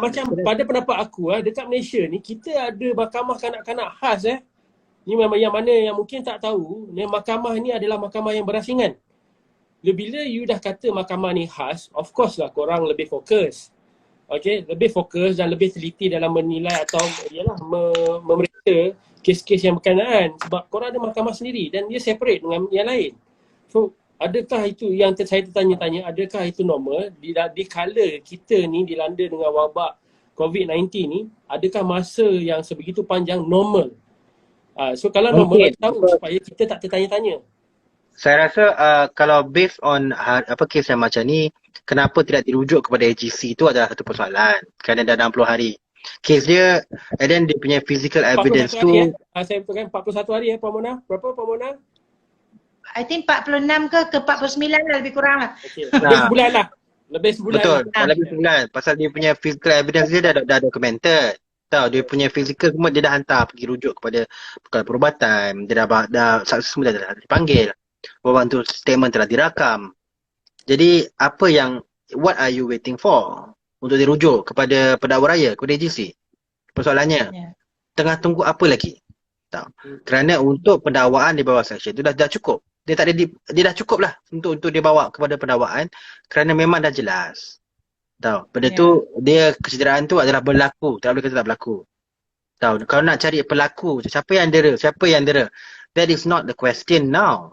macam pada pendapat aku dekat Malaysia ni kita ada mahkamah kanak-kanak khas Ni memang yang mana yang mungkin tak tahu, ni mahkamah ni adalah mahkamah yang berasingan. Bila you dah kata mahkamah ni khas, of course lah korang lebih fokus. Okay, lebih fokus dan lebih teliti dalam menilai atau memeriksa kes-kes yang berkenaan sebab korang ada mahkamah sendiri dan dia separate dengan yang lain. So, adakah itu yang saya tertanya-tanya, adakah itu normal di kala kita ni dilanda dengan wabak COVID-19 ni, adakah masa yang sebegitu panjang normal? So kalau normal, Mungkin tahu supaya kita tak tertanya-tanya. saya rasa kalau based on kes yang macam ni, kenapa tidak dirujuk kepada AGC itu adalah satu persoalan kerana dah 60 hari. Kes dia, and then dia punya physical 41 evidence hari tu saya betulkan 41 hari Puan Mona. Berapa Puan Mona? I think 46 ke 49 lah lebih kurang lah. Okay. Lebih sebulan lah. Lebih sebulan betul, lah. lebih sebulan. Pasal dia punya physical evidence dia dah documented. Tahu dia punya physical semua dia dah hantar pergi rujuk kepada Perkara Perubatan. Dia dah saksi semua dah dipanggil. Beberapa statement telah dirakam. Jadi what are you waiting for untuk dirujuk kepada pendakwa raya, kepada AGC? Persoalannya, tengah tunggu apa lagi? Tahu. Kerana untuk pendakwaan di bawah section itu dah cukup. Dia dah cukup lah untuk dia bawa kepada pendakwaan kerana memang dah jelas. Tahu. Benda tu dia kecederaan tu adalah berlaku, tak boleh kata tak berlaku. Tahu. Kalau nak cari pelaku, siapa yang dera? That is not the question now.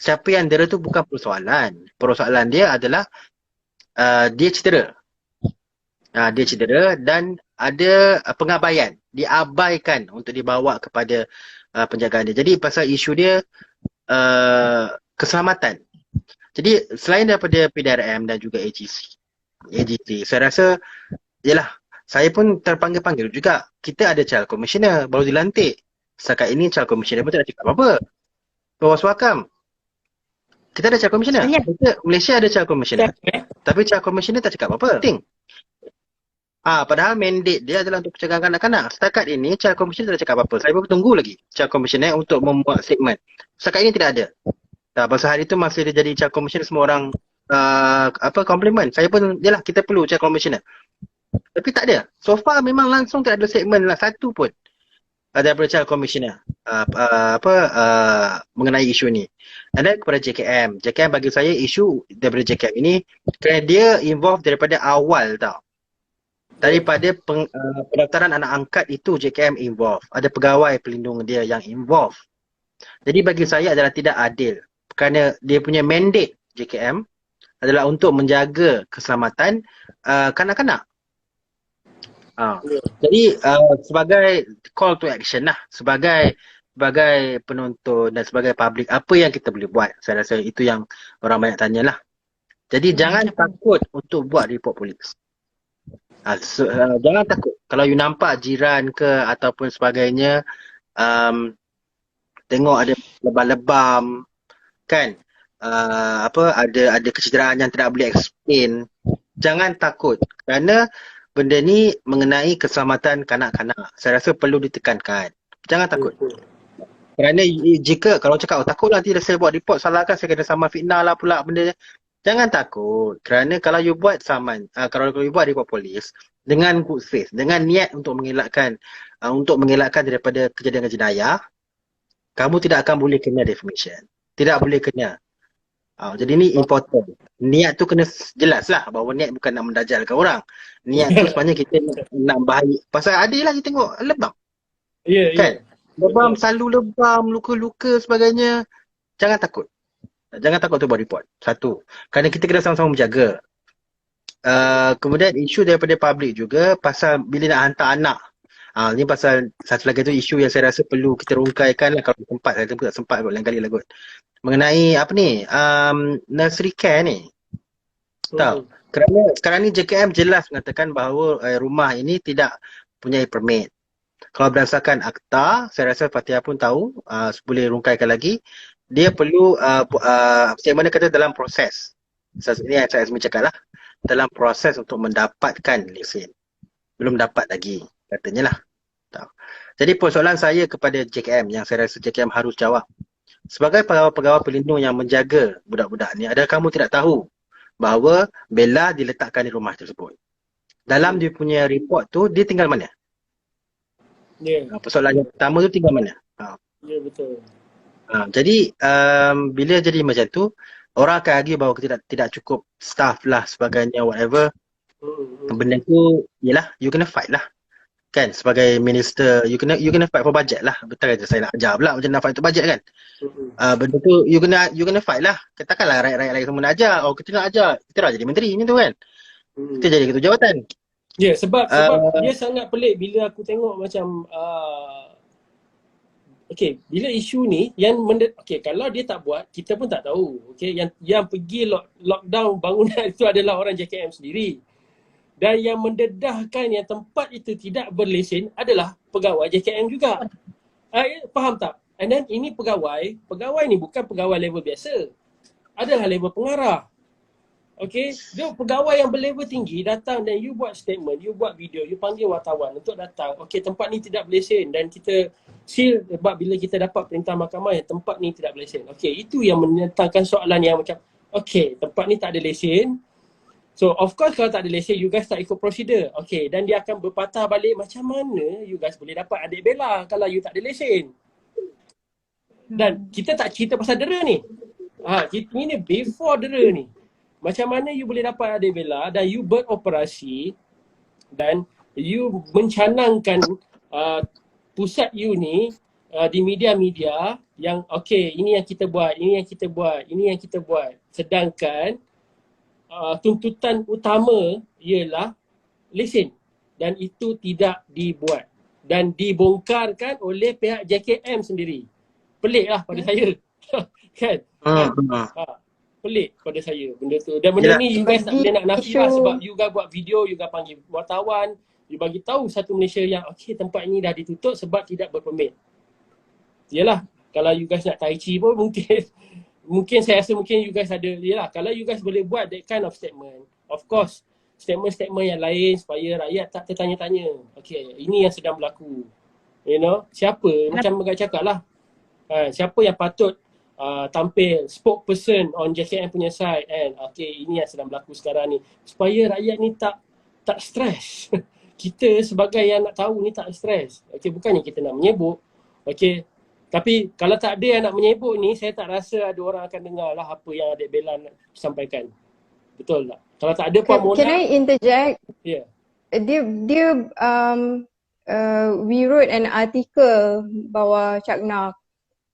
Siapa yang dera tu bukan persoalan. Persoalan dia adalah dia cedera. Dia cedera dan ada pengabaian. Diabaikan untuk dibawa kepada penjagaan dia. Jadi pasal isu dia keselamatan. Jadi selain daripada PDRM dan juga AGC, saya rasa saya pun terpanggil-panggil juga. Kita ada Child Commissioner baru dilantik. Setakat ini Child Commissioner pun tak ada cakap apa-apa. Bawaslu Hakam, kita ada Child Commissioner. Malaysia ada Child Commissioner. Tapi Child Commissioner tak cakap apa-apa. Padahal mandate dia adalah untuk pencegahan kanak-kanak. Setakat ini Child Commissioner tak cakap apa-apa. Saya pun tunggu lagi Child Commissioner untuk membuat statement. Setakat ini tidak ada. Pasal hari tu masih dia jadi Child Commissioner, semua orang compliment. Saya pun, kita perlu Child Commissioner. Tapi tak ada. So far memang langsung tak ada statement lah satu pun daripada Child Commissioner mengenai isu ni. Dan kepada JKM bagi saya isu daripada JKM ini kerana dia involve daripada awal tau. Daripada pendaftaran anak angkat itu JKM involve. Ada pegawai pelindung dia yang involve. Jadi bagi saya adalah tidak adil kerana dia punya mandate JKM adalah untuk menjaga keselamatan kanak-kanak. Jadi sebagai call to action lah, sebagai penonton dan sebagai public, apa yang kita boleh buat? Saya rasa itu yang orang banyak tanya lah. Jadi jangan takut untuk buat report polis. Jangan takut. Kalau you nampak jiran ke ataupun sebagainya tengok ada lebam-lebam kan, ada kecederaan yang tidak boleh explain, jangan takut kerana benda ni mengenai keselamatan kanak-kanak. Saya rasa perlu ditekankan. Jangan takut. Kerana jika kalau cakap takut nanti saya buat report salahkan, saya kena saman fitnah lah pula benda. Jangan takut. Kerana kalau you buat kalau you buat report polis dengan good faith, dengan niat untuk mengelakkan daripada kejadian jenayah, kamu tidak akan boleh kena defamation. Tidak boleh kena. Jadi ni important. Niat tu kena jelas lah bahawa niat bukan nak mendajalkan orang. Niat tu sebenarnya kita nak baik. Pasal ada lah kita tengok lebam. Kan? Lebam, selalu lebam, luka-luka sebagainya. Jangan takut. Jangan takut untuk buat report. Satu. Kerana kita kena sama-sama menjaga. Kemudian isu daripada public juga pasal bila nak hantar anak. Ni pasal satu lagi tu isu yang saya rasa perlu kita rungkaikan lah kalau sempat. Saya tak sempat kot lain kali lah kot. Mengenai nursery care ni. Tahu. Kerana sekarang ni JKM jelas mengatakan bahawa rumah ini tidak punya permit. Kalau berdasarkan akta, saya rasa Fatihah pun tahu, boleh rungkaikan lagi. Dia perlu, mana kata dalam proses. Ini yang saya cakap lah. Dalam proses untuk mendapatkan lesen. Belum dapat lagi, katanya lah. Tahu. Jadi persoalan saya kepada JKM yang saya rasa JKM harus jawab. Sebagai pegawai pelindung yang menjaga budak-budak ni, adakah kamu tidak tahu bahawa Bella diletakkan di rumah tersebut? dalam dia punya report tu dia tinggal mana? Ya, Persoalan yang pertama tu tinggal mana? ya betul. Jadi bila jadi macam tu, orang akan argue bahawa tidak cukup staff lah sebagainya whatever. Benda tu ialah you kena fight lah. Kan sebagai minister you kena fight for budget lah. Betul kata saya nak ajar pula macam nak fight untuk budget kan. Benda tu you kena fight lah. Katakanlah rakyat-rakyat semua nak ajar. Oh kita nak ajar, kita dah jadi menteri macam tu kan. Kita jadi ketua jawatan. Ya, sebab dia sangat pelik bila aku tengok macam bila isu ni yang kalau dia tak buat, kita pun tak tahu. Yang pergi lockdown bangunan itu adalah orang JKM sendiri. Dan yang mendedahkan yang tempat itu tidak berlesen adalah pegawai JKM juga. Faham tak? And then ini pegawai ni bukan pegawai level biasa. Adalah level pengarah. Dia pegawai yang berlevel tinggi datang dan you buat statement, you buat video, you panggil wartawan untuk datang. Tempat ni tidak berlesen dan kita seal sebab bila kita dapat perintah mahkamah yang tempat ni tidak berlesen. Itu yang menentangkan soalan yang macam tempat ni tak ada lesen. So of course kalau tak ada lesen you guys tak ikut prosedur. Dan dia akan berpatah balik macam mana you guys boleh dapat adik bela kalau you tak ada lesen. Dan kita tak cerita pasal dera ni. Ini before dera ni. Macam mana you boleh dapat adik bela dan you beroperasi dan you mencanangkan pusat you ni di media-media yang ini yang kita buat, ini yang kita buat, ini yang kita buat. Sedangkan tuntutan utama ialah lesen dan itu tidak dibuat dan dibongkarkan oleh pihak JKM sendiri. Pelik lah pada saya. Kan? Pelik pada saya benda tu. Dan benda ni you guys tak boleh nak nafi lah sebab you guys buat video, you guys panggil wartawan, you bagi tahu satu Malaysia yang tempat ini dah ditutup sebab tidak berpermit. Yalah, kalau you guys nak tai chi pun mungkin saya rasa mungkin you guys ada, kalau you guys boleh buat that kind of statement, of course statement-statement yang lain supaya rakyat tak tertanya-tanya. Ini yang sedang berlaku. Siapa macam Megat cakap lah, siapa yang patut tampil spokesperson on JKM punya side kan. Ini yang sedang berlaku sekarang ni supaya rakyat ni tak stres. Kita sebagai yang nak tahu ni tak stres. Bukannya kita nak menyebut. Tapi kalau tak ada yang nak menyebut ni, saya tak rasa ada orang akan dengar lah apa yang Adik Bella nak sampaikan. Betul tak? Kalau tak ada Puan Mona. Can I interject? Yeah. We wrote an article bawah Cakna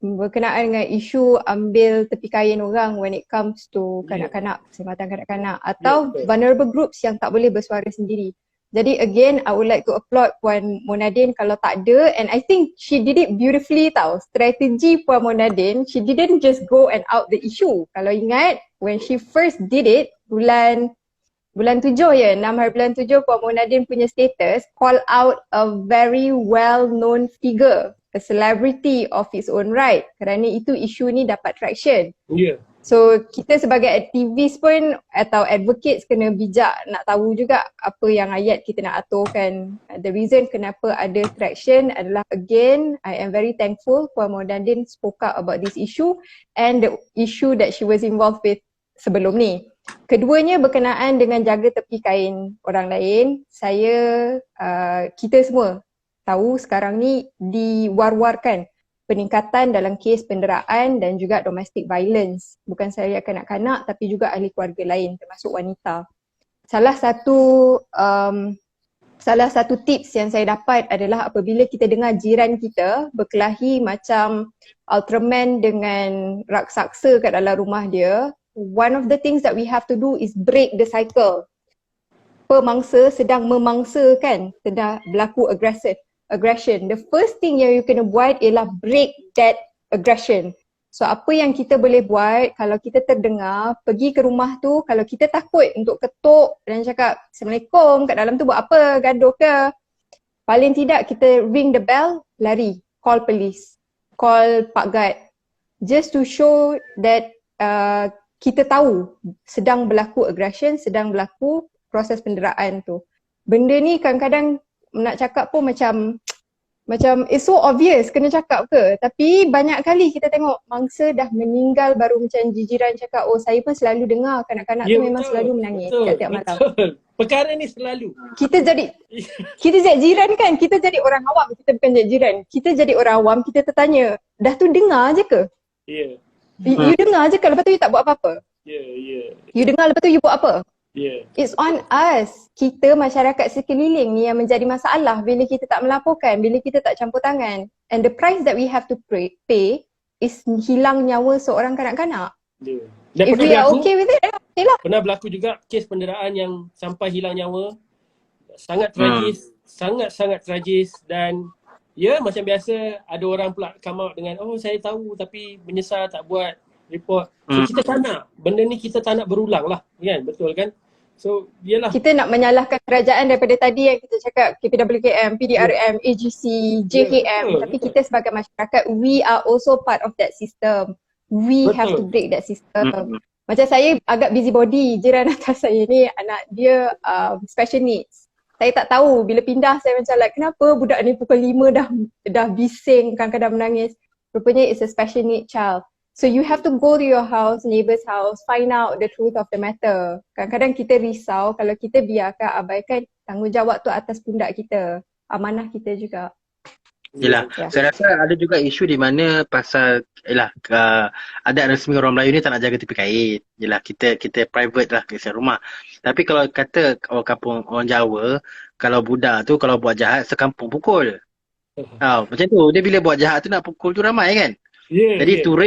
berkenaan dengan isu ambil tepi kain orang when it comes to kanak-kanak, kesempatan kanak-kanak atau vulnerable groups yang tak boleh bersuara sendiri. Jadi again, I would like to applaud Puan Monadin kalau tak ada, and I think she did it beautifully tau. Strategi Puan Monadin, she didn't just go and out the issue. Kalau ingat, when she first did it, bulan 7 ya, 6 hari bulan 7 Puan Monadin punya status call out a very well-known figure, a celebrity of its own right. Kerana itu isu ni dapat traction. So kita sebagai aktivis pun atau advocates kena bijak nak tahu juga apa yang ayat kita nak aturkan. The reason kenapa ada traction adalah again, I am very thankful Puan Monadin spoke up about this issue and the issue that she was involved with sebelum ni. Keduanya berkenaan dengan jaga tepi kain orang lain. Kita semua tahu sekarang ni diwar-warkan peningkatan dalam kes penderaan dan juga domestic violence. Bukan sahaja kanak-kanak tapi juga ahli keluarga lain termasuk wanita. Salah satu tips yang saya dapat adalah apabila kita dengar jiran kita berkelahi macam Ultraman dengan raksasa kat dalam rumah dia, one of the things that we have to do is break the cycle. Pemangsa sedang memangsakan, sedang berlaku aggression. The first thing yang you kena buat ialah break that aggression. So apa yang kita boleh buat kalau kita terdengar, pergi ke rumah tu, kalau kita takut untuk ketuk dan cakap Assalamualaikum kat dalam tu buat apa, gaduh ke, paling tidak kita ring the bell, lari, call police, call Pak Guard, just to show that kita tahu sedang berlaku aggression, sedang berlaku proses penderaan tu. Benda ni kadang-kadang nak cakap pun macam Macam it's so obvious kena cakap ke. Tapi banyak kali kita tengok mangsa dah meninggal baru macam jiran cakap, oh saya pun selalu dengar kanak-kanak tu memang selalu menangis kat tiap malam. Betul. Perkara ni selalu. Kita jadi jiran kan, kita jadi orang awam, kita bukan jadi jiran. Kita jadi orang awam, kita tertanya, dah tu dengar je ke? Ya. You dengar je ke, lepas tu you tak buat apa-apa? Ya, ya. You dengar lepas tu you buat apa? Ya. It's on us. Kita masyarakat sekeliling ni yang menjadi masalah bila kita tak melaporkan, bila kita tak campur tangan. And the price that we have to pay is hilang nyawa seorang kanak-kanak. Ya. Dan If we are okay with it, okay lah. pernah berlaku juga kes penderaan yang sampai hilang nyawa. Sangat tragis, sangat-sangat tragis, dan ya macam biasa ada orang pula come out dengan, oh saya tahu tapi menyesal tak buat report. So kita tak nak, benda ni kita tak nak berulang lah, kan? Betul kan? So yelah. Kita nak menyalahkan kerajaan daripada tadi yang kita cakap KPWKM, PDRM, AGC, JKM. Tapi kita sebagai masyarakat, we are also part of that system. We have to break that system. Macam saya agak busybody, jiran atas saya ni anak dia special needs. Saya tak tahu, bila pindah saya macam like, kenapa budak ni pukul 5 dah bising, kadang-kadang menangis. Rupanya it's a special need child. So you have to go to your house, neighbour's house, find out the truth of the matter. Kadang-kadang kita risau kalau kita biarkan, abaikan, tanggungjawab tu atas pundak kita. Amanah kita juga. Yelah, saya rasa ada juga isu di mana pasal adat resmi orang Melayu ni tak nak jaga tepi kain. Yelah, kita private lah kisah rumah. Tapi kalau kata orang kampung, orang Jawa, kalau budak tu kalau buat jahat sekampung pukul. Macam tu, dia bila buat jahat tu nak pukul tu ramai kan. Jadi to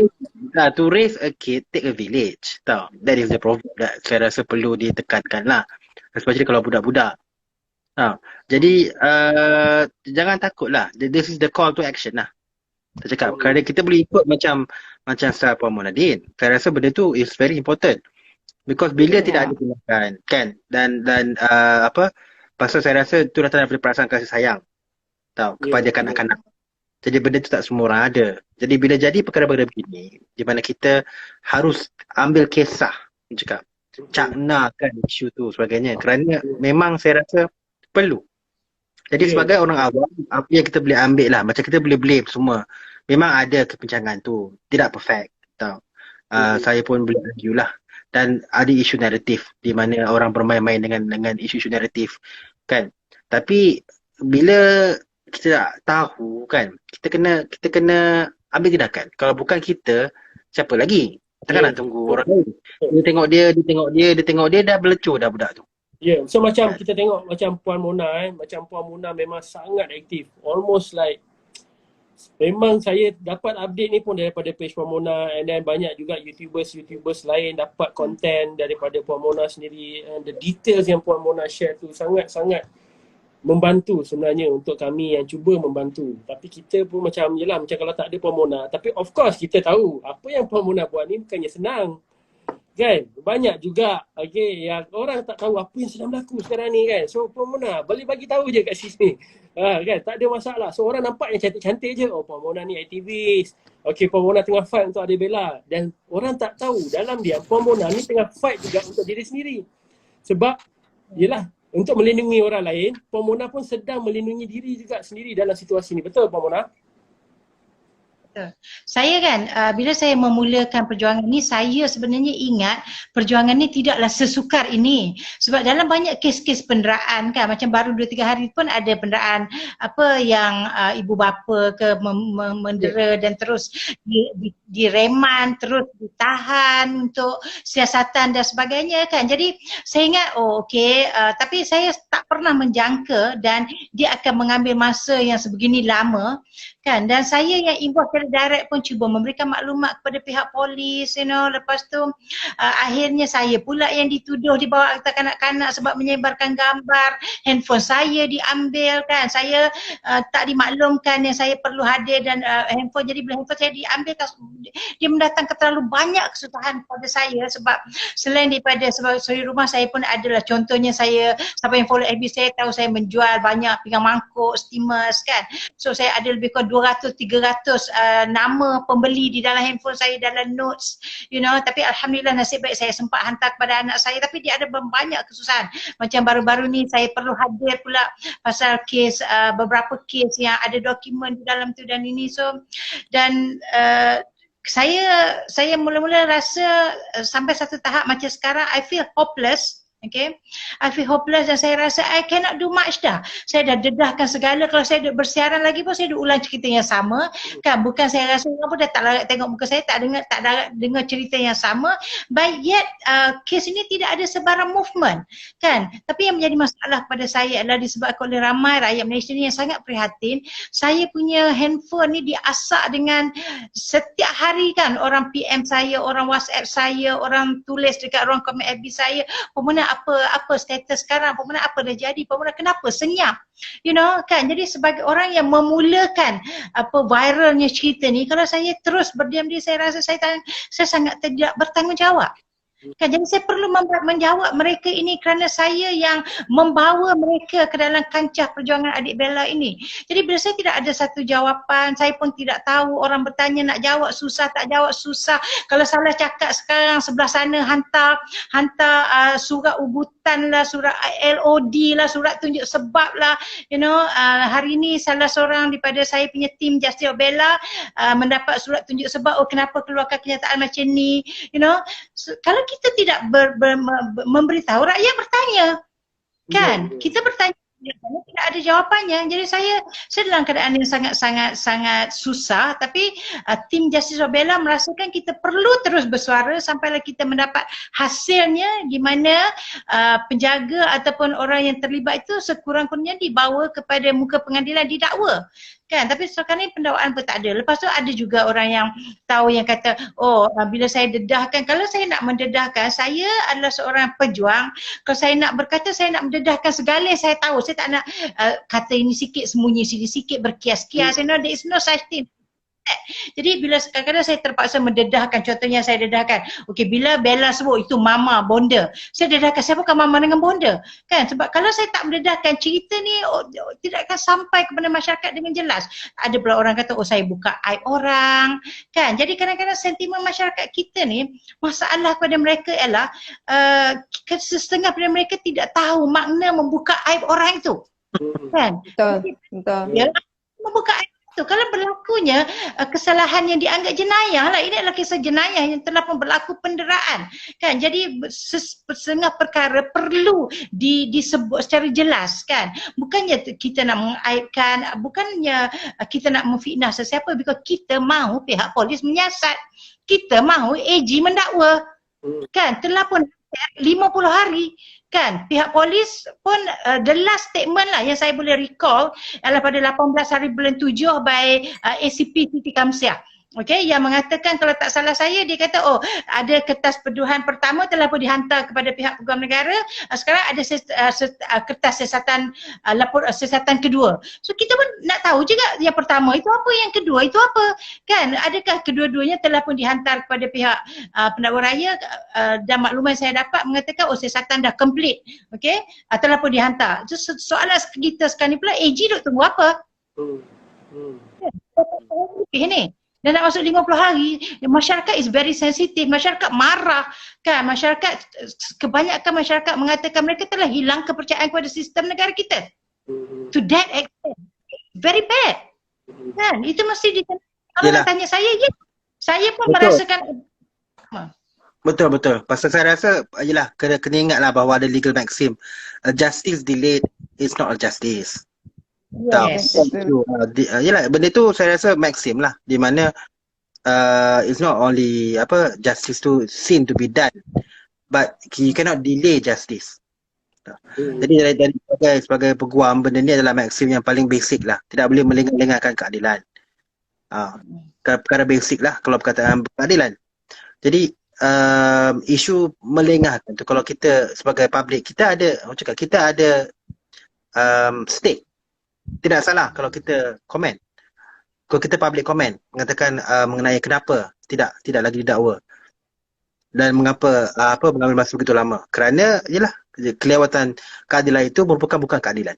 raise a kid, take a village. Tahu, that is the proverb that saya rasa perlu ditekankan lah. Especially kalau budak-budak. Jadi jangan takut lah. This is the call to action lah. Saya cakap, kerana kita boleh ikut macam Sir Puan Monadin. Saya rasa benda tu is very important. Because bila tidak ada tindakan kan, dan pasal saya rasa tu datang daripada perasaan kasih sayang. Tahu, kepada kanak-kanak. Jadi benda tu tak semua orang ada. Jadi bila jadi perkara-perkara begini, di mana kita harus ambil kisah, cakap, caknakan isu tu sebagainya. Kerana memang saya rasa perlu. Jadi sebagai orang awam, apa yang kita boleh ambil lah, macam kita boleh blame semua. Memang ada kepincangan tu, tidak perfect. Tahu. Saya pun boleh argue lah. Dan ada isu naratif di mana orang bermain-main dengan isu-isu naratif. Kan? Tapi bila kita tak tahu kan, kita kena ambil tindakan. Kalau bukan kita, siapa lagi? Kita kan nak tunggu orang lain. Dia tengok dia dah belecur dah budak tu. So macam kita tengok macam Puan Mona macam Puan Mona memang sangat aktif. Almost like memang saya dapat update ni pun daripada page Puan Mona, and then banyak juga YouTubers lain dapat konten daripada Puan Mona sendiri, and the details yang Puan Mona share tu sangat-sangat membantu sebenarnya untuk kami yang cuba membantu. Tapi kita pun macam macam kalau tak ada Puan Mona, tapi of course kita tahu apa yang Puan Mona buat ni bukannya senang. Kan? Banyak juga yang orang tak tahu apa yang sedang berlaku sekarang ni kan. So Puan Mona boleh bagi tahu je kat sini. Kan? Tak ada masalah. So orang nampak yang cantik-cantik je. Oh, Puan Mona ni aktivis. Puan Mona tengah fight untuk Ade Bella. Dan orang tak tahu dalam dia Puan Mona ni tengah fight juga untuk diri sendiri. Sebab untuk melindungi orang lain, Puan Mona pun sedang melindungi diri juga sendiri dalam situasi ni. Betul Puan Mona? Saya kan, bila saya memulakan perjuangan ni, saya sebenarnya ingat perjuangan ni tidaklah sesukar ini. Sebab dalam banyak kes-kes penderaan kan, macam baru 2-3 hari pun ada penderaan yang ibu bapa ke mendera dan terus direman, terus ditahan untuk siasatan dan sebagainya kan. Jadi saya ingat, tapi saya tak pernah menjangka dan dia akan mengambil masa yang sebegini lama kan. Dan saya yang involve direct pun cuba memberikan maklumat kepada pihak polis, lepas tu akhirnya saya pula yang dituduh dibawa akta kanak-kanak sebab menyebarkan gambar, handphone saya diambil kan, saya tak dimaklumkan yang saya perlu hadir dan handphone, jadi bila handphone saya diambil, dia mendatangkan terlalu banyak kesusahan kepada saya. Sebab selain daripada sebab suri rumah, saya pun adalah, contohnya saya, siapa yang follow FB saya tahu saya menjual banyak pinggan mangkuk, steamers kan. So saya ada lebih kurang 200-300 nama pembeli di dalam handphone saya dalam notes, tapi alhamdulillah nasib baik saya sempat hantar kepada anak saya, tapi dia ada banyak kesusahan. Macam baru-baru ni saya perlu hadir pula pasal kes beberapa kes yang ada dokumen di dalam tu dan ini, dan saya mula-mula rasa sampai satu tahap macam sekarang I feel hopeless. Okay, I feel hopeless dan saya rasa I cannot do much dah. Saya dah dedahkan segala, kalau saya duduk bersiaran lagi pun saya duduk ulang cerita yang sama. Kan, bukan saya rasa orang pun dah tak larat tengok muka saya, tak dengar cerita yang sama. But yet, kes ini tidak ada sebarang movement. Kan, tapi yang menjadi masalah kepada saya adalah disebabkan oleh ramai rakyat Malaysia ni yang sangat prihatin. Saya punya handphone ni diasak dengan setiap hari kan, orang PM saya, orang WhatsApp saya, orang tulis dekat ruang komen FB saya, pemenang apa status sekarang, pemenang apa dah jadi, pemenang kenapa senyap, kan. Jadi sebagai orang yang memulakan viralnya cerita ni, kalau saya terus berdiam diri, saya rasa saya sangat tidak bertanggungjawab. Kan, jadi saya perlu menjawab mereka ini kerana saya yang membawa mereka ke dalam kancah perjuangan adik Bella ini. Jadi bila saya tidak ada satu jawapan, saya pun tidak tahu, orang bertanya nak jawab susah, tak jawab susah. Kalau salah cakap sekarang sebelah sana hantar surat ubutan lah, surat LOD lah, surat tunjuk sebab lah. Hari ini salah seorang daripada saya punya tim Justice Bella mendapat surat tunjuk sebab, kenapa keluarkan kenyataan macam ni. Kalau kita tidak memberitahu, rakyat bertanya, kan? Kita bertanya, tidak ada jawapannya. Jadi saya dalam keadaan yang sangat susah, tapi tim Justice Bella merasakan kita perlu terus bersuara sampailah kita mendapat hasilnya, di mana penjaga ataupun orang yang terlibat itu sekurang-kurangnya dibawa kepada muka pengadilan, didakwa. Kan, tapi sekarang ni pendakwaan pun tak ada. Lepas tu ada juga orang yang tahu, yang kata, bila saya dedahkan, kalau saya nak mendedahkan, saya adalah seorang pejuang. Kalau saya nak berkata, saya nak mendedahkan segala yang saya tahu. Saya tak nak kata ini sikit, sembunyi sini sikit, berkias-kias. There is no such thing. Jadi bila kadang-kadang saya terpaksa mendedahkan, contohnya saya dedahkan, bila Bella sebut itu mama bonda, saya dedahkan siapakah mama dengan bonda, kan? Sebab kalau saya tak mendedahkan, cerita ni tidak akan sampai kepada masyarakat dengan jelas. Ada pula orang kata, saya buka aib orang, kan? Jadi kadang-kadang sentimen masyarakat kita ni, masalah kepada mereka ialah setengah daripada mereka tidak tahu makna membuka aib orang itu, kan? Betul. Ya, membuka aib tu, kalau berlakunya kesalahan yang dianggap jenayah lah, ini adalah kisah jenayah yang telah pun berlaku penderaan, kan. Jadi setengah perkara perlu disebut secara jelas, kan. Bukannya kita nak mengaibkan, bukannya kita nak memfitnah sesiapa, because kita mahu pihak polis menyiasat, kita mahu AG mendakwa, kan. Telah pun 50 hari, kan, pihak polis pun the last statement lah yang saya boleh recall adalah pada 18 hari bulan 7 by ACP Siti Kamsiah. yang mengatakan, kalau tak salah saya, dia kata ada kertas peduhan pertama telah pun dihantar kepada pihak peguam negara, sekarang ada kertas siasatan kedua. So kita pun nak tahu juga yang pertama itu apa, yang kedua itu apa, kan? Adakah kedua-duanya telah pun dihantar kepada pihak pendakwa raya, dan makluman saya dapat mengatakan siasatan dah complete, telah pun dihantar. So, soalan kita sekarang ni pula, AG duk tunggu apa? Ni dan nak masuk 50 hari, masyarakat is very sensitive, masyarakat marah, kan? Masyarakat, kebanyakan masyarakat mengatakan mereka telah hilang kepercayaan kepada sistem negara kita. To that extent, very bad, kan? Itu mesti kalau nak tanya saya, saya pun merasakan. Betul. Pasal saya rasa, kena ingatlah bahawa ada legal maxim, justice delayed is not a justice. Yes. Benda tu saya rasa maxim lah, di mana it's not only justice to sin to be done, but you cannot delay justice. Jadi dari sebagai peguam, benda ni adalah maxim yang paling basic lah, tidak boleh melengah-lengahkan keadilan. Perkara basic lah kalau perkataan keadilan. Jadi isu melengahkan tu, kalau kita sebagai public, kita ada stake. Tidak salah kalau kita komen, kalau kita public comment mengatakan mengenai kenapa tidak lagi didakwa dan mengapa mengambil masa begitu lama, kerana kelewatan keadilan itu merupakan bukan keadilan.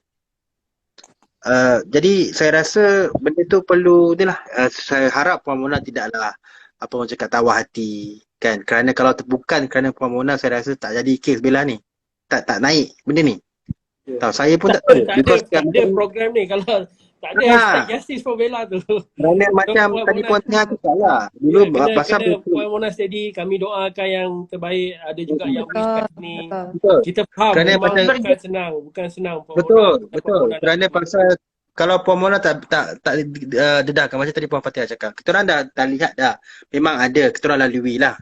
Jadi saya rasa benda tu perlu ni lah. Saya harap Puan Mona tidaklah apa orang cakap tawar hati kan, kerana kalau bukan kerana Puan Mona saya rasa tak jadi kes Bella ni, tak naik benda ni. Tahu saya pun tak tahu because tak ada program ni kalau tak ada hashtag justice for Bella tu. Kerana macam tadi Puan Tengah tu salah. Dulu pasal kena Puan Mona steady, kami doakan yang terbaik, ada juga yang wish kat ni. betul. Kita faham Kerana memang macam bukan senang Puan betul. Mona Kerana pasal kalau Puan Mona tak dedahkan macam tadi Puan Fatihah cakap. Kita orang dah lihat dah. Memang ada, kita orang lalui lah.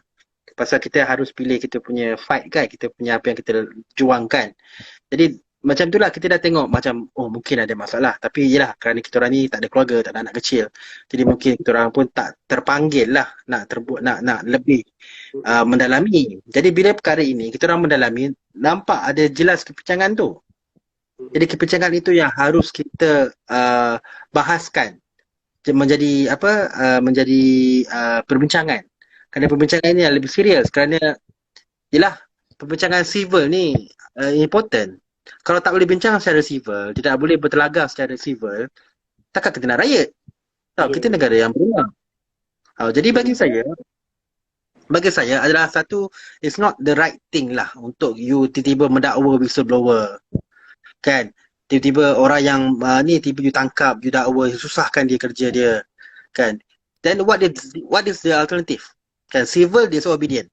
Pasal kita harus pilih kita punya fight kan, kita punya apa yang kita juangkan. Jadi macam itulah kita dah tengok macam mungkin ada masalah, tapi yelah kerana kita orang ni tak ada keluarga, tak ada anak kecil. Jadi mungkin kita orang pun tak terpanggil lah nak lebih mendalami. Jadi bila perkara ini kita orang mendalami, nampak ada jelas kepincangan tu. Jadi kepincangan itu yang harus kita bahaskan menjadi perbincangan. Kerana perbincangan ini lebih serius kerana yelah perbincangan civil ni important. Kalau tak boleh bincang secara civil, tidak boleh bertelaga secara civil, takkan kita nak riot. Tahu kita negara yang berulang. Jadi bagi saya adalah satu, it's not the right thing lah untuk you tiba-tiba mendakwa whistleblower. Kan? Tiba-tiba orang yang tiba you tangkap, you dakwa, susahkan dia kerja dia. Kan? Then what is the alternative? Kan? Civil disobedient.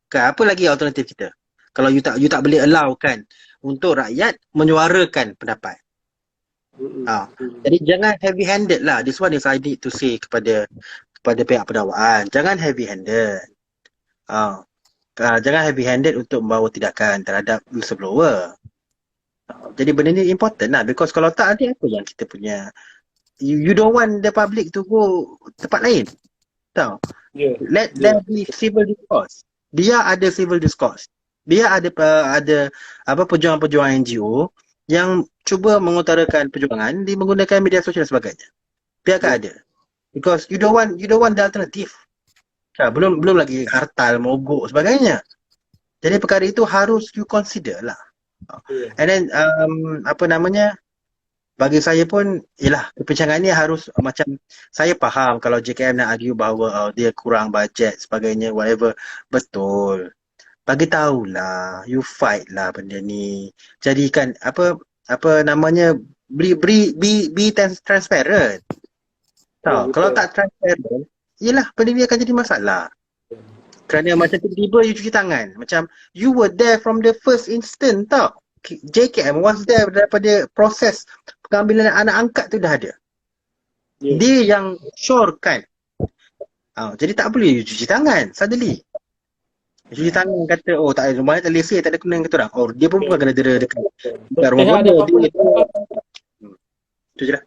Kan? Apa lagi alternatif kita? Kalau you tak boleh allow kan untuk rakyat menyuarakan pendapat. Jadi jangan heavy-handed lah. This one is I need to say kepada pihak pendakwaan. Jangan heavy-handed. Jangan heavy-handed untuk membawa tindakan terhadap whistleblower. Jadi benda ni important lah. Because kalau tak, nanti apa yang kita punya, you don't want the public to go tempat lain. Tahu? Let there be civil discourse. Biar ada civil discourse. Biar ada pejuang-pejuang NGO yang cuba mengutarakan perjuangan menggunakan media sosial dan sebagainya. Biarkan ada. Because you don't want the alternative. Belum lagi hartal, mogok sebagainya. Jadi perkara itu harus you consider lah. And then bagi saya pun perbincangan ni harus macam, saya faham kalau JKM nak argue bahawa dia kurang bajet sebagainya, whatever. Betul. Bagi tahulah, you fight lah benda ni. Jadikan be transparent. Tahu, kalau tak transparent, benda ni akan jadi masalah. Kerana macam tiba-tiba you cuci tangan. Macam you were there from the first instant tau. JKM was there daripada proses pengambilan anak angkat tu dah ada. Dia yang syorkan. Jadi tak boleh you cuci tangan suddenly. Cuci tangan kata tak ada rumah tak lesen, tak ada kena dengan kita orang. Dia pun bukan kena dera dekat rumah dia. Itu je lah.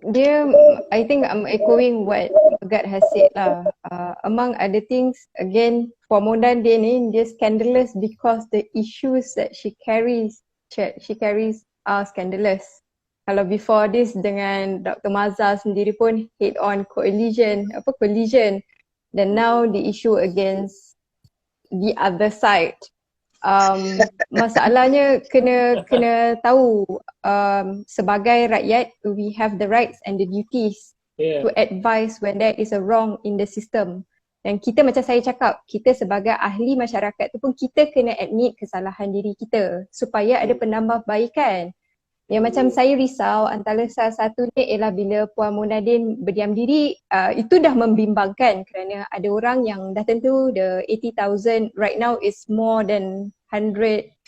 Dia, I think I'm echoing what Gad has said lah. Among other things, again, Puan Mona dia scandalous because the issues that she carries are scandalous. Kalau before this dengan Dr. Mazhar sendiri pun head on collision. Then now the issue against the other side. Masalahnya kena tahu sebagai rakyat we have the rights and the duties to advise when there is a wrong in the system. Dan kita macam saya cakap, kita sebagai ahli masyarakat tu pun kita kena admit kesalahan diri kita supaya ada penambahbaikan. Yang macam saya risau antara salah satunya ialah bila Puan Monadin berdiam diri, itu dah membimbangkan kerana ada orang yang dah tentu the 80,000 right now is more than 150,000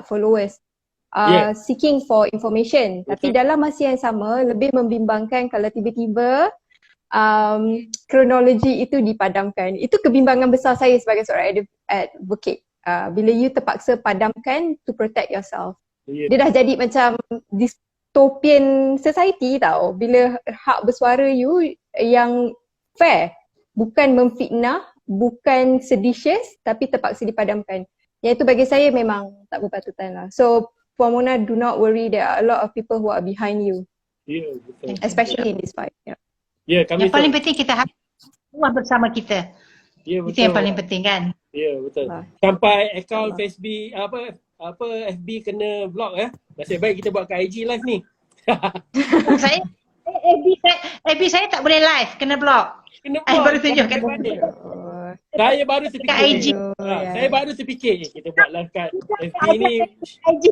followers seeking for information. Tapi dalam masa yang sama lebih membimbangkan kalau tiba-tiba kronologi itu dipadamkan. Itu kebimbangan besar saya sebagai seorang advocate. Bila you terpaksa padamkan to protect yourself. Dia dah jadi macam dystopian society tau. Bila hak bersuara you yang fair, bukan memfitnah, bukan seditious, tapi terpaksa dipadamkan. Yang itu bagi saya memang tak berpatutan lah. So Puan Mona, do not worry, there are a lot of people who are behind you. Betul. Especially in this fight. Yang paling penting kita harus semua bersama kita. Betul. Itu yang paling penting kan. Betul. Sampai akaun Facebook FB kena block Nasib baik kita buat kat IG live ni. Saya FB saya tak boleh live, kena block. Kena Baru tunjukkan. Saya baru Kat terfikir. IG. Saya baru terfikir kita buat live kat FB ni. IG.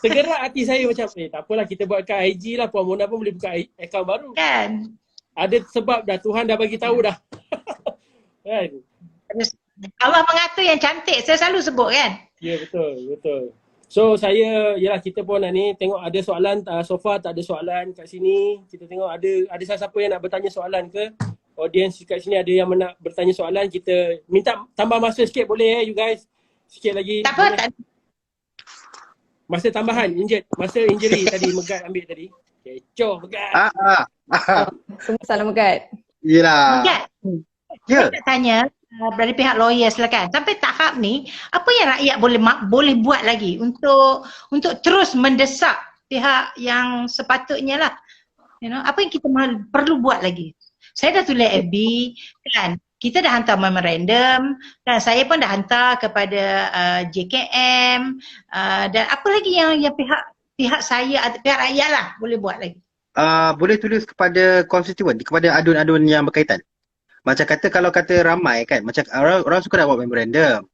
Tergerak hati saya macam tak apalah kita buat kat IG lah. Puan Mona pun boleh buka akaun baru. Kan? Ada sebab dah, Tuhan dah bagi tahu dah. Kan? Allah mengatur yang cantik, saya selalu sebut kan. Ya, betul. So yalah kita pun nak ni tengok ada soalan, so far tak ada soalan kat sini. Kita tengok ada siapa yang nak bertanya soalan ke? Audience kat sini ada yang nak bertanya soalan, kita minta tambah masa sikit boleh you guys? Sikit lagi. Tak apa, tak ada. Masa tambahan, masa injury tadi Megat ambil tadi. Kecoh Megat. Semua salah Megat. Yelah. Megat, Ya. saya nak tanya dari pihak lawyer silakan. Sampai tahap ni, apa yang rakyat boleh buat lagi untuk terus mendesak pihak yang sepatutnya lah. Apa yang kita perlu buat lagi? Saya dah tulis FB kan. Kita dah hantar memorandum dan saya pun dah hantar kepada JKM dan apa lagi yang pihak saya atau pihak rakyat lah boleh buat lagi. Boleh tulis kepada konstituen, kepada adun-adun yang berkaitan. Macam kata kalau kata ramai kan, macam orang suka nak buat memorandum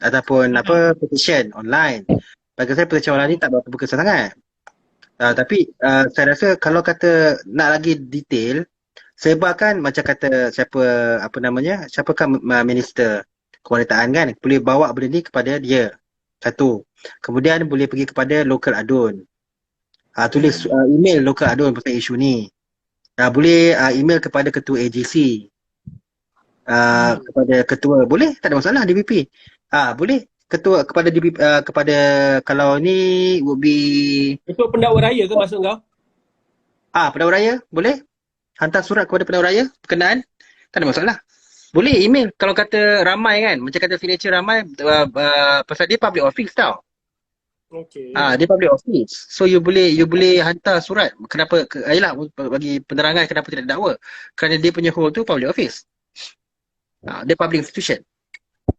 ataupun petition online. Bagi saya petition online ni tak berapa berkesan sangat. Tapi saya rasa kalau kata nak lagi detail, sebarkan macam kata siapakah minister kewanitaan kan, boleh bawa benda ni kepada dia. Satu. Kemudian boleh pergi kepada local adun. Tulis email local adun pasal isu ni. Boleh email kepada ketua AGC. Kepada ketua, boleh, tak ada masalah DPP. Boleh ketua kepada DPP, kepada kalau ni would be Untuk pendakwa raya ke maksud kau? pendakwa raya, boleh hantar surat kepada pendakwa raya berkenaan, tak ada masalah. Boleh email kalau kata ramai kan, macam kata signature ramai, pasal dia public office tau. Okey. Dia public office. So you boleh hantar surat. Kenapa yalah bagi penerangan kenapa tidak dakwa. Kerana dia punya hold tu public office. Dia public institution.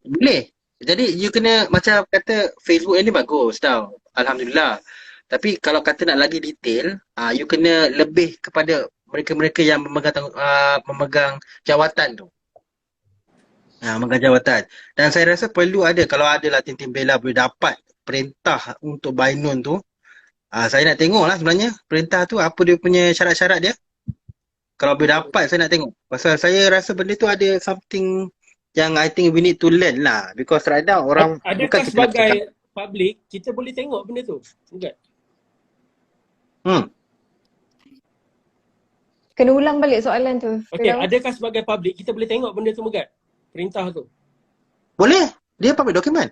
Boleh. Jadi you kena macam kata Facebook ni bagus tau. Alhamdulillah. Tapi kalau kata nak lagi detail, you kena lebih kepada mereka-mereka yang memegang jawatan tu. Memegang jawatan. Dan saya rasa perlu ada, kalau ada lah tim-tim bela boleh dapat perintah untuk Bainun tu. Saya nak tengok lah sebenarnya perintah tu apa dia punya syarat-syarat dia. Kalau boleh dapat saya nak tengok. Pasal saya rasa benda tu ada something yang I think we need to learn lah. Because right now orang adakah sebagai public kita boleh tengok benda tu? Enggak. Kena ulang balik soalan tu. Okey, adakah sebagai public kita boleh tengok benda tu Megat? Perintah tu. Boleh. Dia public document.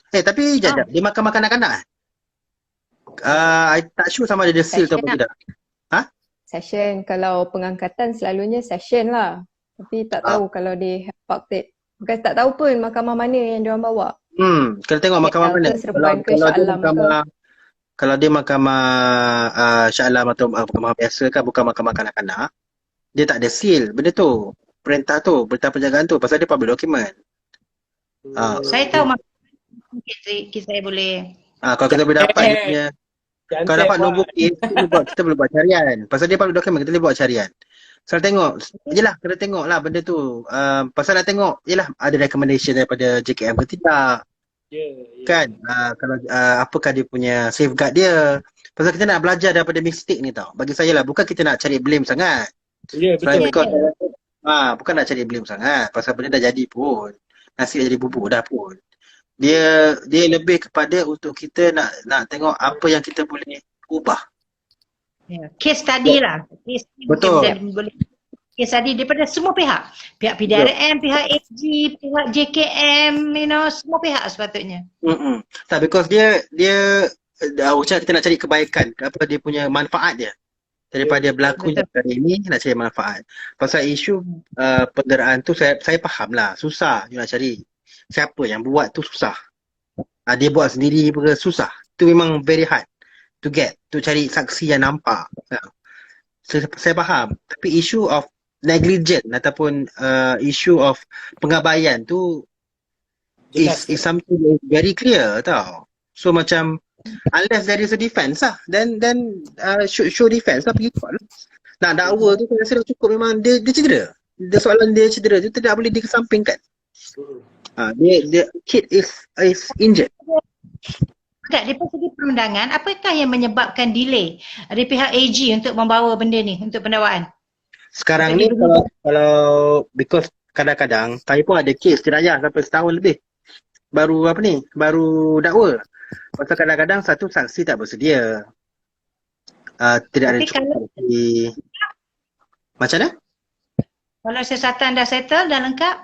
Tapi jap. Dia makan kanak-kanak. I tak sure sama ada seal atau tidak. Session, kalau pengangkatan selalunya session lah. Tapi tak tahu kalau dia fuck it. Bukan tak tahu pun mahkamah mana yang diorang bawa. Kena tengok mahkamah mana. Kalau dia mahkamah Shah Alam atau mahkamah biasa kan, bukan mahkamah kanak-kanak, dia tak ada seal benda tu. Perintah tu, perintah penjagaan tu, pasal dia public document. Saya tahu mungkin saya boleh. Kalau kita boleh dapat dia punya, kalau dapat nombor case, kita boleh buat carian. Pasal dia public document, kita boleh buat carian. Selalu tengok, yelah kena tengok lah benda tu. Pasal nak tengok, yelah ada recommendation daripada JKM ke tidak. Kan, kalau apakah dia punya safeguard dia. Pasal kita nak belajar daripada mistake ni tau. Bagi saya lah, bukan kita nak cari blame sangat. Ya, betul. Bukan nak cari blame sangat. Pasal benda dah jadi pun. Nasi dah jadi bubur dah pun. Dia lebih kepada untuk kita nak tengok apa yang kita boleh ubah. Case study lah. Betul. Case study daripada semua pihak. Pihak PDRM, pihak AG, pihak JKM, semua pihak sepatutnya. Tak, because dia macam kita nak cari kebaikan, apa dia punya manfaat dia. Daripada berlakunya perkara ini, nak cari manfaat. Pasal isu penderaan tu saya faham lah, susah you nak cari. Siapa yang buat tu susah. Dia buat sendiri pun susah. Tu memang very hard to get, to cari saksi yang nampak. Saya faham. Tapi isu of negligent ataupun isu of pengabaian tu is something very clear tau. So macam Unless there is a defense lah. Then show defense lah, pergi court lah. Nak dakwa tu saya rasa dah cukup, memang dia cedera. Soalan dia cedera tu tidak boleh dikesampingkan. Dia kid is injured. Tak, dari segi perundangan, apakah yang menyebabkan delay dari pihak AG untuk membawa benda ni untuk pendakwaan? Sekarang ni kalau because kadang-kadang saya pun ada kes jenayah sampai setahun lebih baru dakwa. Pasal kadang-kadang satu saksi tak bersedia. Tidak ada cukup saksi. Macam mana? Kalau siasatan dah settle, dah lengkap?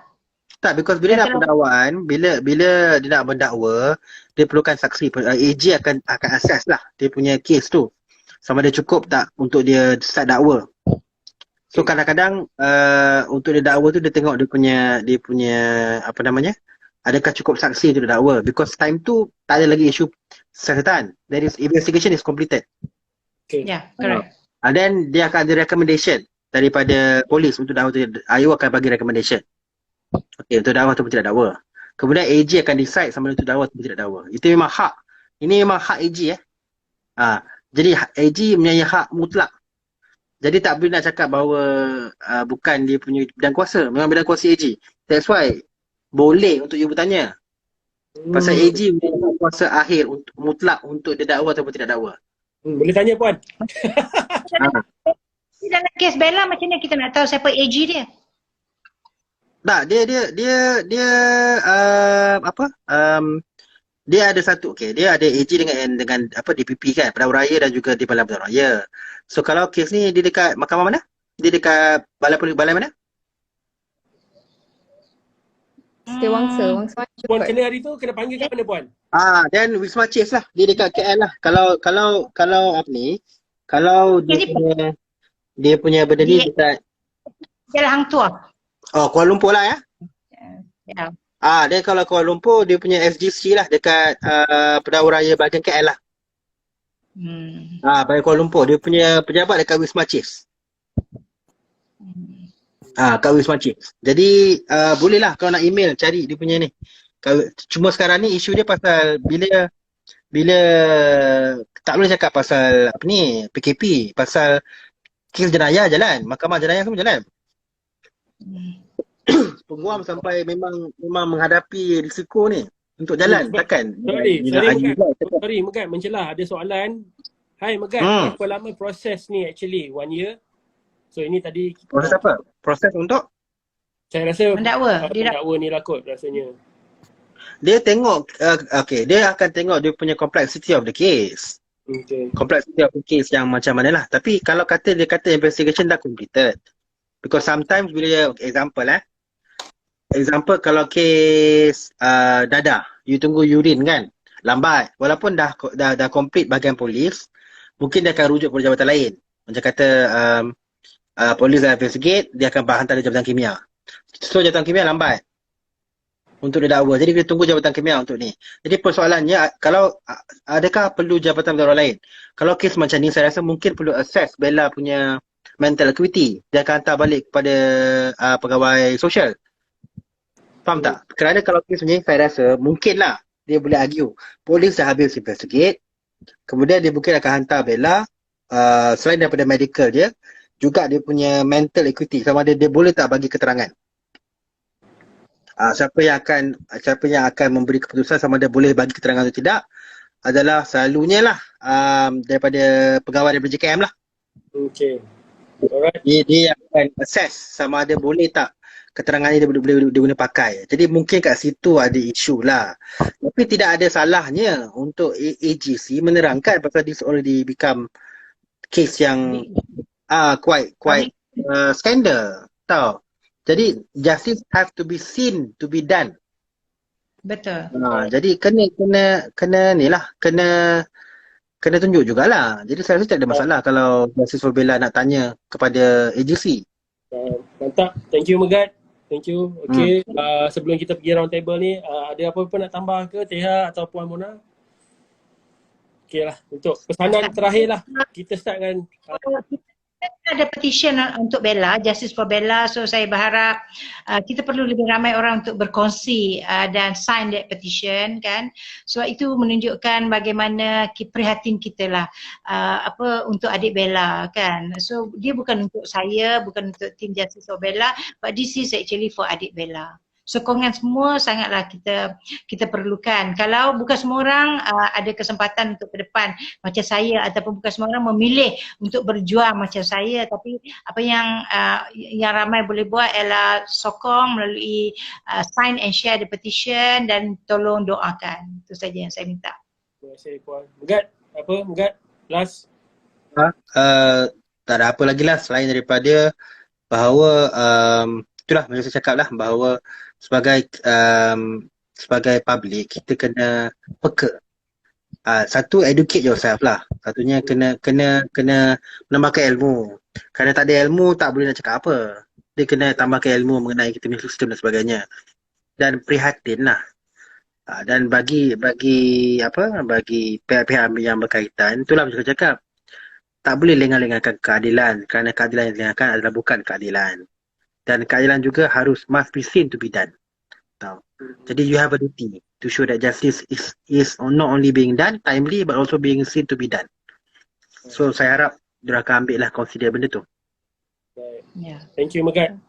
Tak, because bila nak pendakwaan, bila dia nak mendakwa, dia perlukan saksi. AG akan assess lah dia punya kes tu. Sama dia cukup tak untuk dia start dakwa. So kadang-kadang untuk dia dakwa tu dia tengok dia punya apa namanya? Adakah cukup saksi untuk dia dakwa? Because time tu tak ada lagi isu siasatan. That is, investigation is completed. Okay. Yeah, correct. And then dia akan ada recommendation daripada polis untuk dakwa tu. Ayu akan bagi recommendation. Okay, untuk dakwa ataupun tidak dakwa. Kemudian AG akan decide sama ada untuk dakwa ataupun tidak dakwa. Itu memang hak. Ini memang hak AG Jadi AG mempunyai hak mutlak. Jadi tak boleh nak cakap bahawa bukan dia punya bidang kuasa. Memang bidang kuasa AG. That's why boleh untuk you bertanya. Pasal AG mempunyai kuasa akhir mutlak untuk dia dakwa ataupun tidak dakwa. Boleh tanya Puan. Dalam kes Bella macam mana kita nak tahu siapa AG dia? Tak, dia dia ada satu, dia ada AG dengan apa DPP kan, Pendahulu Raya dan juga di Balai Pendahulu Raya. So kalau kes ni dia dekat mahkamah mana? Dia dekat balai mana? Wangsa Puan kena hari tu kena panggil kat mana Puan? Dan Wisma Chase lah. Dia dekat KL lah. Kalau apa ni? Kalau dia punya benda ni dekat Jalan Hang Tuah. Kuala Lumpur lah ya. Ya. Dan kalau Kuala Lumpur dia punya SGC lah dekat Pendahulu Raya bahagian KL lah. Bahagian Kuala Lumpur dia punya pejabat dekat Wisma Chase. Kat Wisma Chase. Jadi boleh lah kalau nak email cari dia punya ni. Cuma sekarang ni isu dia pasal bila tak boleh cakap pasal apa ni PKP, pasal kes jenayah jalan, mahkamah jenayah semua jalan. Penguam sampai memang menghadapi risiko ni untuk jalan. Takkan sorry Megat mencelah, ada soalan. Hai Megat, berapa lama proses ni actually? 1 year. So ini tadi proses apa? Proses untuk? Saya rasa mendakwa ni lah kot rasanya. Dia tengok dia akan tengok dia punya complexity of the case. Complexity of the case yang macam mana lah. Tapi kalau dia kata investigation dah completed. Because sometimes bila example kalau kes dadah, you tunggu urine kan, lambat. Walaupun dah complete bahagian polis, mungkin dia akan rujuk kepada jabatan lain. Macam kata polis dah investigate, dia akan hantar jabatan kimia. So jabatan kimia lambat untuk dia dakwa. Jadi kita tunggu jabatan kimia untuk ni. Jadi persoalannya, kalau adakah perlu jabatan pendahulu lain? Kalau kes macam ni saya rasa mungkin perlu assess Bella punya mental acuity. Dia akan hantar balik kepada pegawai sosial. Faham tak? Kerana kalau kes macam ni saya rasa mungkinlah dia boleh argue. Polis dah habis investigate. Kemudian dia mungkin akan hantar Bella selain daripada medical dia, juga dia punya mental acuity. Sama ada dia boleh tak bagi keterangan. Siapa yang akan memberi keputusan sama ada boleh bagi keterangan atau tidak adalah selalunya lah daripada pegawai daripada JKM lah. Okay. Alright. Dia akan assess sama ada boleh tak keterangan ni dia boleh pakai. Jadi mungkin kat situ ada isu lah. Tapi tidak ada salahnya untuk AGC menerangkan pasal this already become case yang quite scandal. Tahu. Jadi justice have to be seen to be done. Betul. Jadi kena ni lah, kena tunjuk jugalah. Jadi saya rasa tak ada masalah kalau Justice for Bella nak tanya kepada AGC. Mantap. Thank you Megat. Thank you. Okay. Sebelum kita pergi round table ni, ada apa-apa nak tambah ke Teha atau Puan Mona? Okay lah. Untuk pesanan terakhir lah. Kita start dengan ada petition untuk Bella, Justice for Bella. So saya berharap kita perlu lebih ramai orang untuk berkongsi dan sign that petition kan. Sebab itu menunjukkan bagaimana prihatin kita lah untuk adik Bella kan. So dia bukan untuk saya, bukan untuk tim Justice for Bella, but this is actually for adik Bella. Sokongan semua sangatlah kita perlukan. Kalau bukan semua orang ada kesempatan untuk ke depan macam saya, ataupun bukan semua orang memilih untuk berjuang macam saya, tapi apa yang ramai boleh buat ialah sokong melalui sign and share the petition dan tolong doakan. Itu saja yang saya minta. Terima kasih Puan. Megat, last. Tak ada apa lagi lah selain daripada bahawa itulah macam saya cakap lah, bahawa sebagai public kita kena peka. Satu, educate yourself lah. Satunya kena menambahkan ilmu. Kerana tak ada ilmu tak boleh nak cakap apa. Dia kena tambahkan ilmu mengenai kita punya sistem dan sebagainya. Dan prihatin lah. Dan bagi pihak-pihak yang berkaitan, itulah macam saya cakap, tak boleh lengah-lengahkan keadilan, kerana keadilan yang dilengahkan adalah bukan keadilan. Dan keadilan juga must be seen to be done. Tahu. Jadi you have a duty to show that justice is not only being done timely but also being seen to be done. So saya harap diorang akan ambil lah, consider benda tu. Baik. Yeah. Thank you Megat.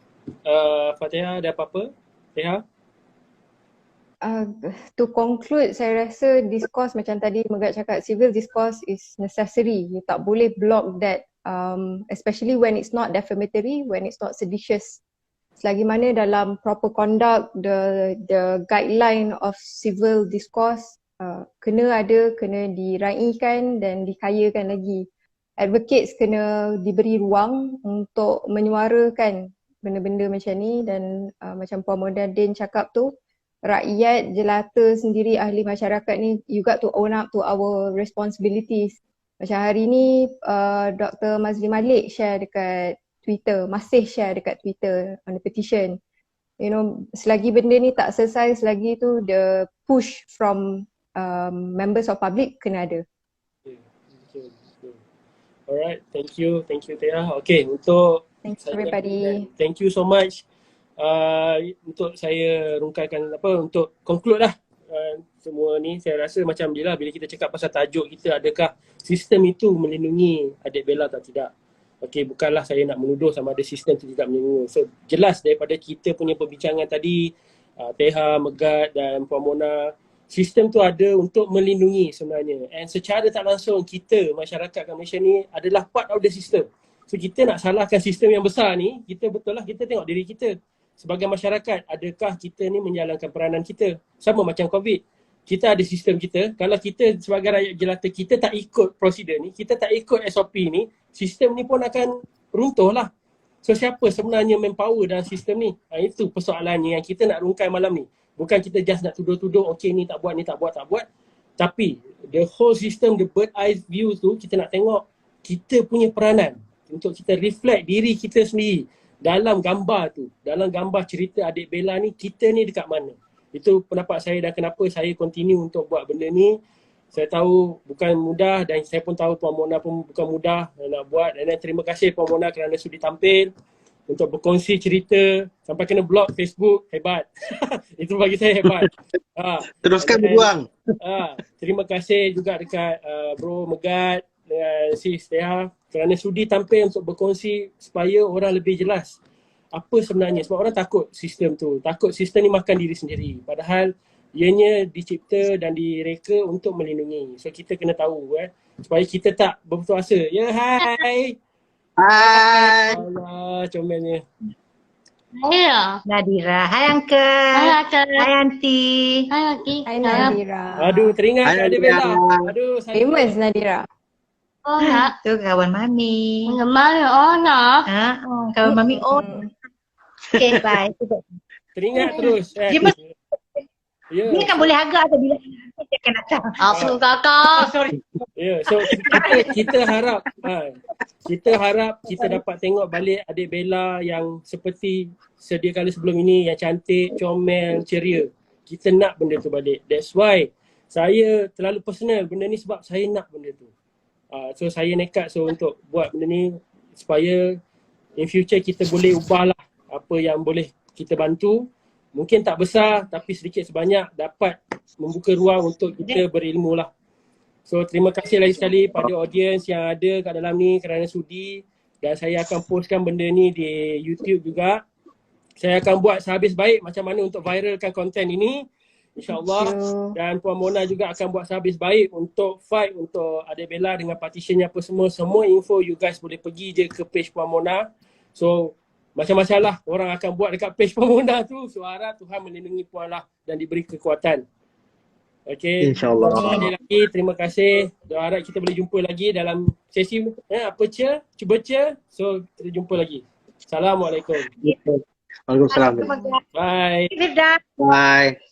Fatihah ada apa-apa? Fatihah? To conclude, saya rasa discourse macam tadi Megat cakap, civil discourse is necessary. You tak boleh block that, especially when it's not defamatory, when it's not seditious. Selagi mana dalam proper conduct, the guideline of civil discourse kena diraikan dan dikayakan lagi. Advocates kena diberi ruang untuk menyuarakan benda-benda macam ni, dan macam Puan Modadin cakap tu, rakyat jelata sendiri, ahli masyarakat ni, you got to own up to our responsibilities. Macam hari ni Dr. Mazli Malik share dekat Twitter, masih share dekat Twitter on the petition. You know, selagi benda ni tak selesai, selagi tu the push from members of public kena ada. Alright, thank you Tia. Okay, untuk Thanks everybody. Thank you so much. Untuk saya rungkaikan untuk conclude lah semua ni, saya rasa macam bila kita cakap pasal tajuk kita, adakah sistem itu melindungi adik Bella atau tidak. Okey, bukanlah saya nak menuduh sama ada sistem itu tidak melindungi. So jelas daripada kita punya perbincangan tadi, Teha, Megat dan Puan Mona, sistem tu ada untuk melindungi sebenarnya. And secara tak langsung kita, masyarakat kat Malaysia ni adalah part of the system. So kita nak salahkan sistem yang besar ni, kita betul lah kita tengok diri kita. Sebagai masyarakat, adakah kita ni menjalankan peranan kita? Sama macam COVID. Kita ada sistem kita, kalau kita sebagai rakyat jelata kita tak ikut prosedur ni, kita tak ikut SOP ni, sistem ni pun akan runtuh lah. So siapa sebenarnya manpower dalam sistem ni? Itu persoalannya yang kita nak rungkai malam ni. Bukan kita just nak tuduh-tuduh, okay ni tak buat, ni tak buat. Tapi the whole system, the bird eye view tu, kita nak tengok kita punya peranan untuk kita reflect diri kita sendiri dalam gambar tu, dalam gambar cerita adik Bella ni, kita ni dekat mana. Itu pendapat saya dan kenapa saya continue untuk buat benda ni. Saya tahu bukan mudah dan saya pun tahu Puan Mona pun bukan mudah nak buat. Dan terima kasih Puan Mona kerana sudi tampil untuk berkongsi cerita sampai kena block Facebook. Hebat. Itu bagi saya hebat. Teruskan berjuang. Terima kasih juga dekat Bro Megat dengan Sis Teha kerana sudi tampil untuk berkongsi supaya orang lebih jelas apa sebenarnya. Sebab orang takut sistem tu, takut sistem ni makan diri sendiri, padahal ianya dicipta dan direka untuk melindungi. So kita kena tahu supaya kita tak berputus asa. Ya, hai. Allah, comelnya. Hai Nadira, hai Uncle. Hai Uncle. Hai Aunty. Hai Aki. Hai Nadira. Aduh, teringat Hai, ada Bella. Aduh, Famous Nadira. Oh nak. Tu kawan Mami. Mana nak? Kawan Mami. Okay, bye. Teringat terus. Dia mesti, Ya. dia kan boleh agak atau bila dia akan datang. Apa kakak? Sorry. Ya, so kita harap kita dapat tengok balik adik Bella yang seperti sedia kala sebelum ini, yang cantik, comel, ceria. Kita nak benda tu balik. That's why saya terlalu personal benda ni, sebab saya nak benda tu. So saya nekat untuk buat benda ni. supaya in future kita boleh ubahlah apa yang boleh kita bantu. Mungkin tak besar tapi sedikit sebanyak dapat membuka ruang untuk kita berilmu lah. So terima kasih lagi sekali pada audience yang ada kat dalam ni kerana sudi, dan saya akan postkan benda ni di YouTube juga. Saya akan buat sehabis baik macam mana untuk viralkan konten ini, InsyaAllah. Dan Puan Mona juga akan buat sehabis baik untuk fight untuk Adabella dengan partitionnya apa semua. Semua info you guys boleh pergi je ke page Puan Mona. So macam-macam lah orang akan buat dekat page Puan Mona tu. So harap Tuhan melindungi Puan lah dan diberi kekuatan. Okay. InsyaAllah. Sekali lagi terima kasih. Dan harap kita boleh jumpa lagi dalam sesi cuba cer. So kita jumpa lagi. Assalamualaikum. Waalaikumsalam. Bye. Firda. Bye.